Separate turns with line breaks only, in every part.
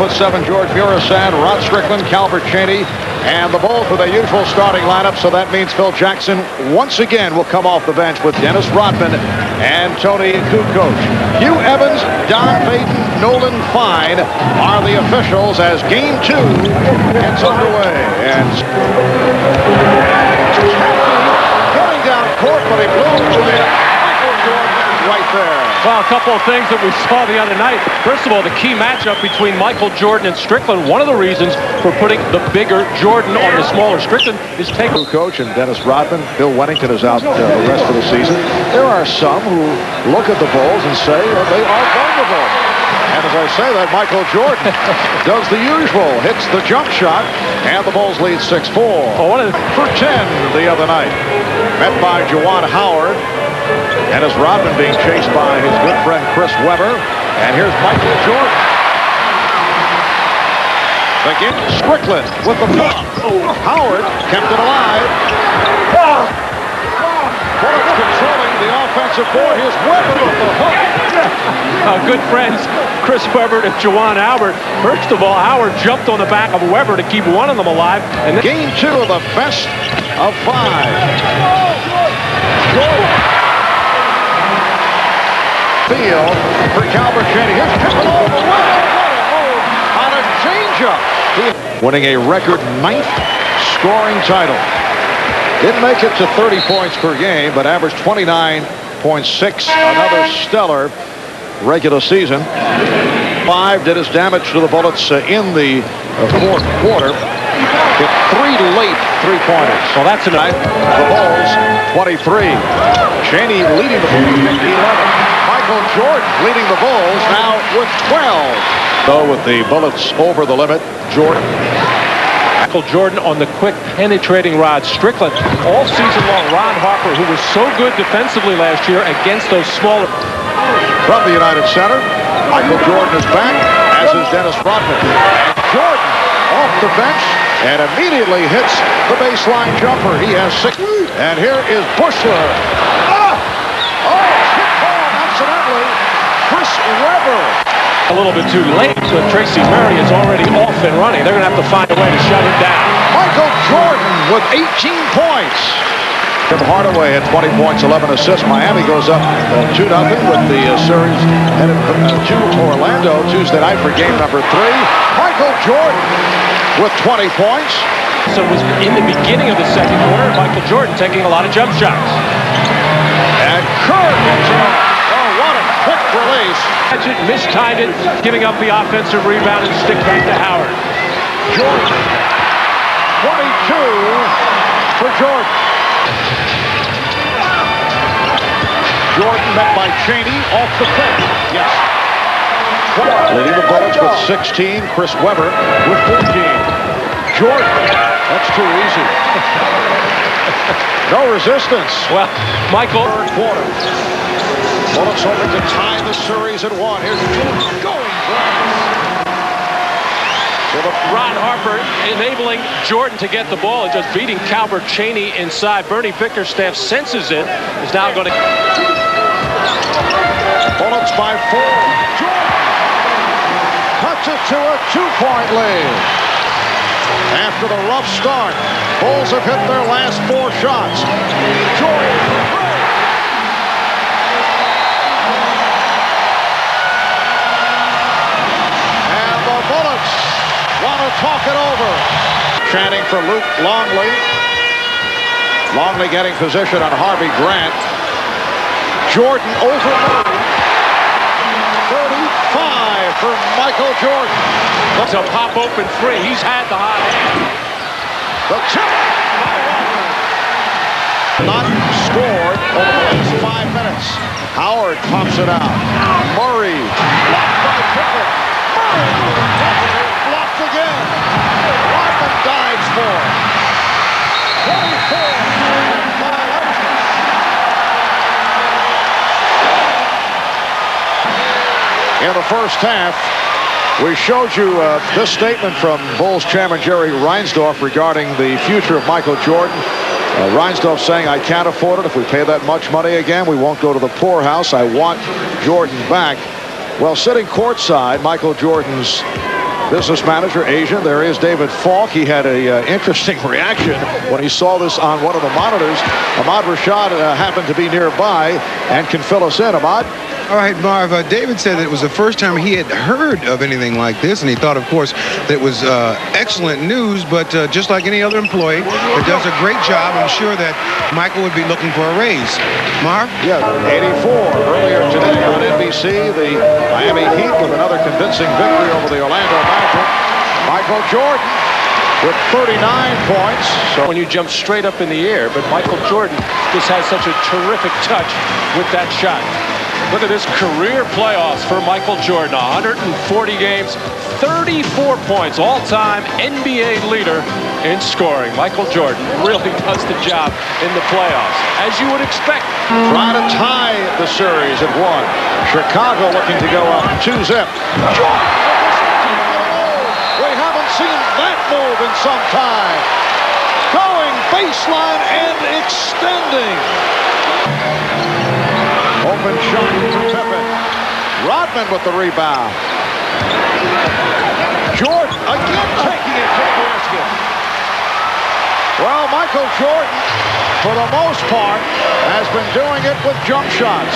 7, George Murasad, Rod Strickland, Calbert Cheney, and the Bulls with their usual starting lineup. So that means Phil Jackson once again will come off the bench with Dennis Rodman and Tony Kukoc. Hugh Evans, Don Payton, Nolan Fine are the officials as Game 2 gets underway. And getting down court, but he blew to the Michael Jordan right there.
Well, a couple of things that we saw the other night. First of all, the key matchup between Michael Jordan and Strickland. One of the reasons for putting the bigger Jordan on the smaller Strickland is taking.
Coach and Dennis Rodman. Bill Wennington is out the rest of the season. There are some who look at the Bulls and say they are vulnerable. And as I say that, Michael Jordan does the usual, hits the jump shot, and the Bulls lead 6-4. For 10 the other night. Met by Juwan Howard. And as Rodman being chased by his good friend Chris Webber. And here's Michael Jordan. Again, Strickland with the block. Howard kept it alive. Bullets controlling the offensive board. Here's Webber with the hook.
Good friends, Chris Webber and Juwan Howard. First of all, Howard jumped on the back of Webber to keep one of them alive. And
Game 2 of the best of 5. Jordan. Field for Calbert Cheney. Here's Pippen all the way. On a changeup. Winning a record 9th scoring title. Didn't make it to 30 points per game, but averaged 29.6. Another stellar regular season. 5 did his damage to the Bullets in the fourth quarter. Hit 3 late three-pointers.
So that's enough.
The Bulls 23. Cheney leading the Bulls 11. Michael Jordan leading the Bulls now with 12. Though with the Bullets over the limit, Jordan.
Michael Jordan on the quick penetrating Rod Strickland. All season long, Ron Harper, who was so good defensively last year against those smaller.
From the United Center, Michael Jordan is back, as is Dennis Rodman. Jordan off the bench and immediately hits the baseline jumper. He has 6. And here is Bushler. Chris Webber.
A little bit too late, but Tracy Murray is already off and running. They're going to have to find a way to shut him down.
Michael Jordan with 18 points. Tim Hardaway at 20 points, 11 assists. Miami goes up 2-0 with the series headed to Orlando Tuesday night for game number 3. Michael Jordan with 20 points.
So it was in the beginning of the second quarter, Michael Jordan taking a lot of jump shots.
And Kerr gets it off. What a quick release.
Mistimed it, giving up the offensive rebound and stick back to Howard.
Jordan, 22 for Jordan. Jordan met by Cheney off the pick. Yes. Leading the Bullets with 16. Chris Webber with 14. Jordan, that's too easy. No resistance.
Well, Michael.
Third quarter. Bullets hoping to tie the series at 1. Here's Jordan going glass. So
Ron Harper enabling Jordan to get the ball and just beating Calbert Cheney inside. Bernie Bickerstaff senses it. Is now going to.
Bullets by 4. Jordan cuts it to a 2-point lead. After the rough start, Bulls have hit their last 4 shots. Jordan. Want to talk it over. Chanting for Luke Longley. Longley getting position on Harvey Grant. Jordan over 35 for Michael Jordan.
Looks a pop open 3. He's had the hot hand.
The tip. Not scored over the last 5 minutes. Howard pops it out. Murray blocked by Pippen. Murray blocked again. Rodman dives for 24. In the first half, we showed you this statement from Bulls chairman Jerry Reinsdorf regarding the future of Michael Jordan. Reinsdorf saying, I can't afford it. If we pay that much money again, we won't go to the poorhouse. I want Jordan back. Well, sitting courtside, Michael Jordan's business manager, Asian. There is David Falk. He had a interesting reaction when he saw this on one of the monitors. Ahmad Rashad happened to be nearby and can fill us in. Ahmad?
All right, Marv, David said it was the first time he had heard of anything like this, and he thought, of course, that it was excellent news, but just like any other employee that does a great job, I'm sure that Michael would be looking for a raise. Marv?
Yeah, 84 earlier today on NBC, the Miami Heat with another convincing victory over the Orlando Magic. Michael Jordan with 39 points.
So when you jump straight up in the air, but Michael Jordan just has such a terrific touch with that shot. Look at this career playoffs for Michael Jordan. 140 games, 34 points, all-time NBA leader in scoring. Michael Jordan really does the job in the playoffs, as you would expect.
Trying to tie the series at 1. Chicago looking to go up 2-zip. Jordan! We haven't seen that move in some time. Going baseline and extending. Open shot for Pippen. Rodman with the rebound. Jordan again taking it to the basket. Well, Michael Jordan, for the most part, has been doing it with jump shots.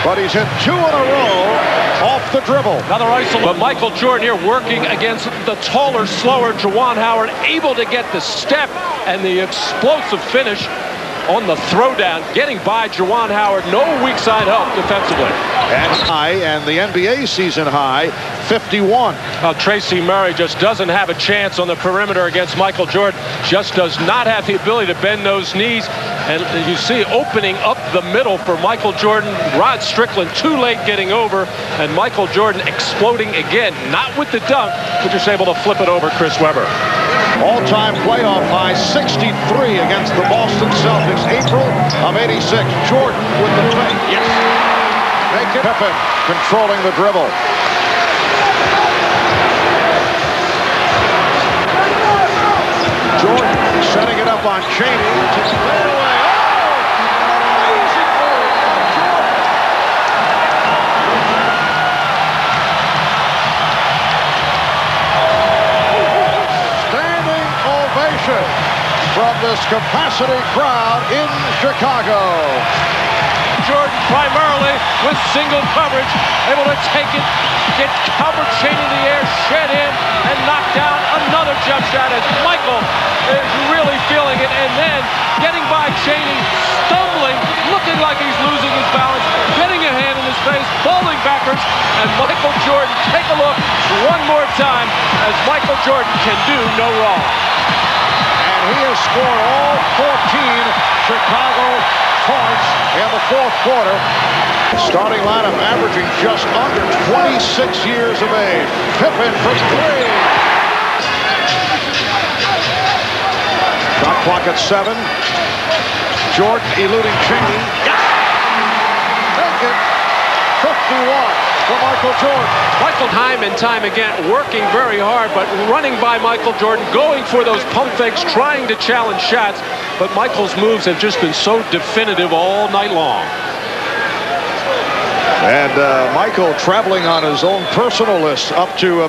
But he's hit 2 in a row off the dribble.
Another isolation. But Michael Jordan here working against the taller, slower Juwan Howard, able to get the step and the explosive finish on the throwdown, getting by Juwan Howard. No weak side help defensively.
And the NBA season high, 51.
Tracy Murray just doesn't have a chance on the perimeter against Michael Jordan. Just does not have the ability to bend those knees. And you see opening up the middle for Michael Jordan. Rod Strickland too late getting over, and Michael Jordan exploding again. Not with the dunk, but just able to flip it over Chris Webber.
All-time playoff high, 63 against the Boston Celtics, April of '86. Jordan with the fake. Yes. Make it. Pippen controlling the dribble. Jordan setting it up on Cheney. Takes it away. Oh! Amazing move. Standing ovation from this capacity crowd in Chicago.
Jordan primarily with single coverage, able to take it, get Albert Cheney in the air, shed in, and knock down another jump shot as Michael is really feeling it, and then getting by Cheney, stumbling, looking like he's losing his balance, getting a hand in his face, falling backwards, and Michael Jordan, take a look one more time as Michael Jordan can do no wrong.
And he has scored all 14 Chicago points in the fourth quarter. Starting lineup averaging just under 26 years of age. Pippen for 3. Shot clock at 7. Jordan eluding Cheney. Yes! Take it. 51 for Michael Jordan.
Michael time and time again working very hard, but running by Michael Jordan, going for those pump fakes, trying to challenge shots. But Michael's moves have just been so definitive all night long.
And Michael traveling on his own personal list up to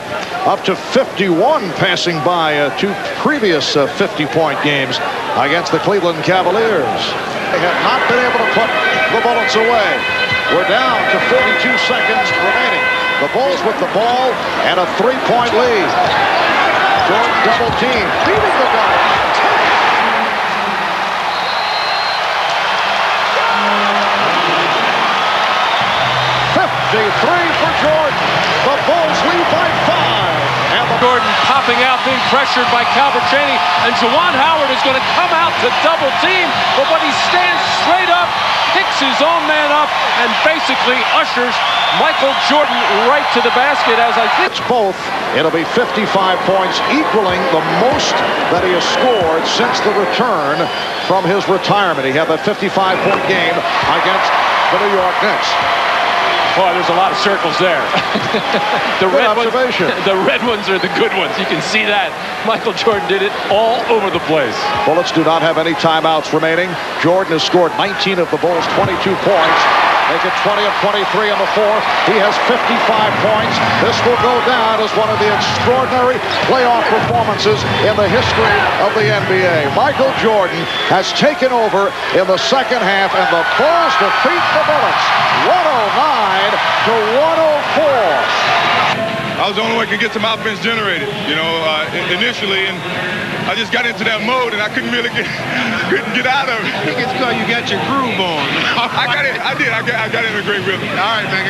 51, passing by 2 previous 50-point games against the Cleveland Cavaliers. They have not been able to put the Bullets away. We're down to 42 seconds remaining. The Bulls with the ball and a 3-point lead. Jordan double team, beating the Dodgers. 53 for Jordan. The Bulls lead by 5. And
Jordan popping out, being pressured by Calvert Cheney, and Juwan Howard is going to come out to double team, but when he stands straight up, picks his own man up, and basically ushers Michael Jordan right to the basket. As I think
it's both, it'll be 55 points, equaling the most that he has scored since the return from his retirement. He had that 55-point game against the New York Knicks.
Boy, there's a lot of circles there. The red ones are the good ones. You can see that. Michael Jordan did it all over the place.
Bullets do not have any timeouts remaining. Jordan has scored 19 of the Bulls' 22 points. Make it 20 of 23 in the fourth. He has 55 points. This will go down as one of the extraordinary playoff performances in the history of the NBA. Michael Jordan has taken over in the second half, and the Bulls defeat the Bullets 109 to 104.
I was the only one who could get some offense generated, initially, and I just got into that mode, and I couldn't really get out of it.
I think it's because you got your groove on.
I got it. I did. I got in a great rhythm.
All right, man.